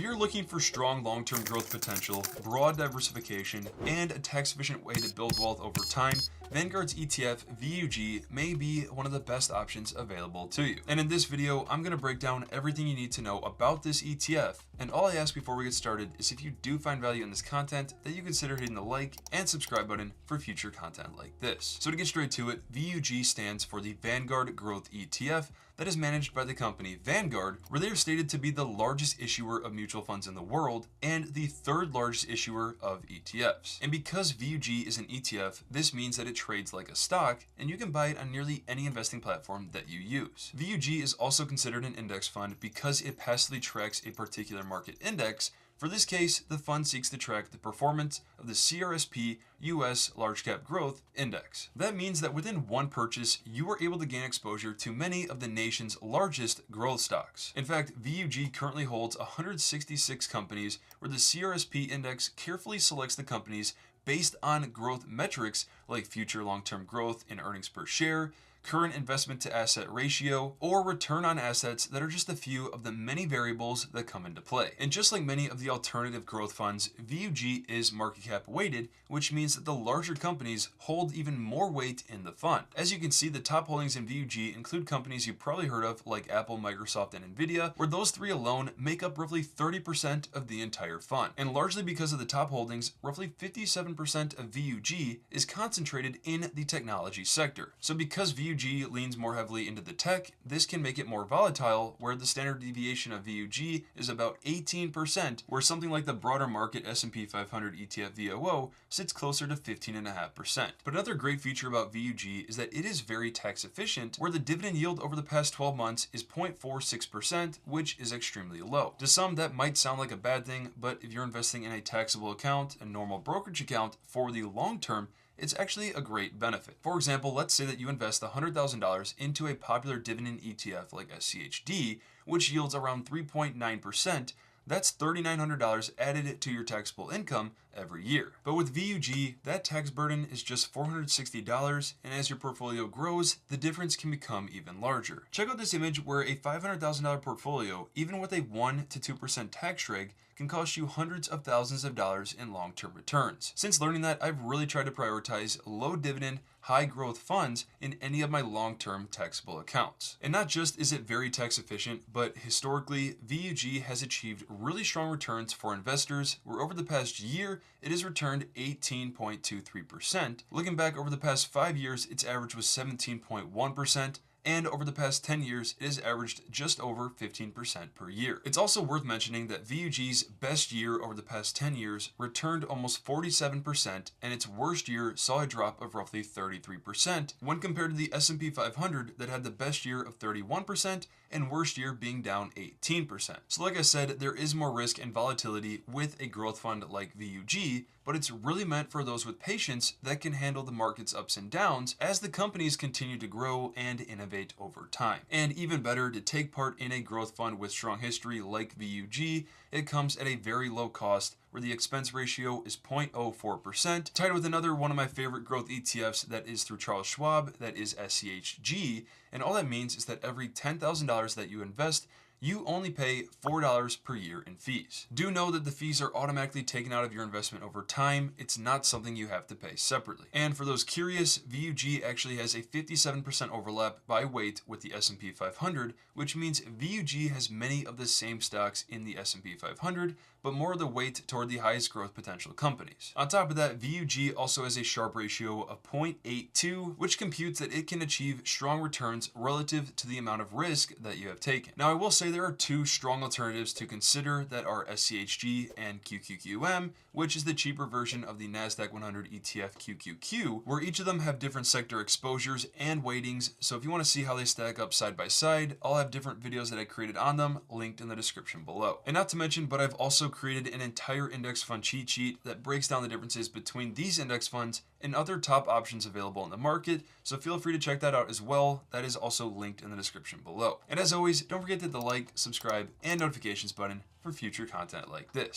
you're looking for strong long-term growth potential, broad diversification, and a tax-efficient way to build wealth over time, Vanguard's ETF VUG may be one of the best options available to you. And in this video, I'm going to break down everything you need to know about this ETF. And all I ask before we get started is if you do find value in this content, that you consider hitting the like and subscribe button for future content like this. So to get straight to it, VUG stands for the Vanguard Growth ETF that is managed by the company Vanguard, where they are stated to be the largest issuer of mutual funds in the world and the third largest issuer of ETFs. And because VUG is an ETF, this means that it trades like a stock, and you can buy it on nearly any investing platform that you use. VUG is also considered an index fund because it passively tracks a particular market index. For this case, the fund seeks to track the performance of the CRSP U.S. Large Cap Growth Index. That means that within one purchase, you are able to gain exposure to many of the nation's largest growth stocks. In fact, VUG currently holds 166 companies where the CRSP index carefully selects the companies based on growth metrics like future long-term growth in earnings per share, current investment to asset ratio, or return on assets that are just a few of the many variables that come into play. And just like many of the alternative growth funds, VUG is market cap weighted, which means that the larger companies hold even more weight in the fund. As you can see, the top holdings in VUG include companies you've probably heard of like Apple, Microsoft, and Nvidia, where those three alone make up roughly 30% of the entire fund. And largely because of the top holdings, roughly 57% of VUG is concentrated in the technology sector. So because VUG leans more heavily into the tech, this can make it more volatile, where the standard deviation of VUG is about 18%, where something like the broader market S&P 500 ETF VOO sits closer to 15.5%. But another great feature about VUG is that it is very tax efficient, where the dividend yield over the past 12 months is 0.46%, which is extremely low. To some, that might sound like a bad thing, but if you're investing in a taxable account, a normal brokerage account, for the long term, it's actually a great benefit. For example, let's say that you invest $100,000 into a popular dividend ETF like SCHD, which yields around 3.9%. That's $3,900 added to your taxable income every year. But with VUG, that tax burden is just $460, and as your portfolio grows, the difference can become even larger. Check out this image where a $500,000 portfolio, even with a 1 to 2% tax rate, can cost you hundreds of thousands of dollars in long-term returns. Since learning that, I've really tried to prioritize low dividend, high growth funds in any of my long-term taxable accounts. And not just is it very tax efficient, but historically, VUG has achieved really strong returns for investors, where over the past year, it has returned 18.23%. Looking back over the past 5 years, its average was 17.1%. And over the past 10 years, it has averaged just over 15% per year. It's also worth mentioning that VUG's best year over the past 10 years returned almost 47%, and its worst year saw a drop of roughly 33% when compared to the S&P 500 that had the best year of 31% and worst year being down 18%. So like I said, there is more risk and volatility with a growth fund like VUG, but it's really meant for those with patience that can handle the market's ups and downs as the companies continue to grow and innovate over time. And even better, to take part in a growth fund with strong history like VUG, it comes at a very low cost, where the expense ratio is 0.04%, tied with another one of my favorite growth ETFs that is through Charles Schwab, that is SCHG. And all that means is that every $10,000 that you invest, you only pay $4 per year in fees. Do know that the fees are automatically taken out of your investment over time. It's not something you have to pay separately. And for those curious, VUG actually has a 57% overlap by weight with the S&P 500, which means VUG has many of the same stocks in the S&P 500, but more of the weight toward the highest growth potential companies. On top of that, VUG also has a Sharpe ratio of 0.82, which computes that it can achieve strong returns relative to the amount of risk that you have taken. Now, I will say there are two strong alternatives to consider that are SCHG and QQQM, which is the cheaper version of the NASDAQ 100 ETF QQQ, where each of them have different sector exposures and weightings. So if you want to see how they stack up side by side, I'll have different videos that I created on them linked in the description below. And not to mention, but I've also created an entire index fund cheat sheet that breaks down the differences between these index funds and other top options available in the market, so feel free to check that out as well. That is also linked in the description below. And as always, don't forget to hit the like, subscribe, and notifications button for future content like this.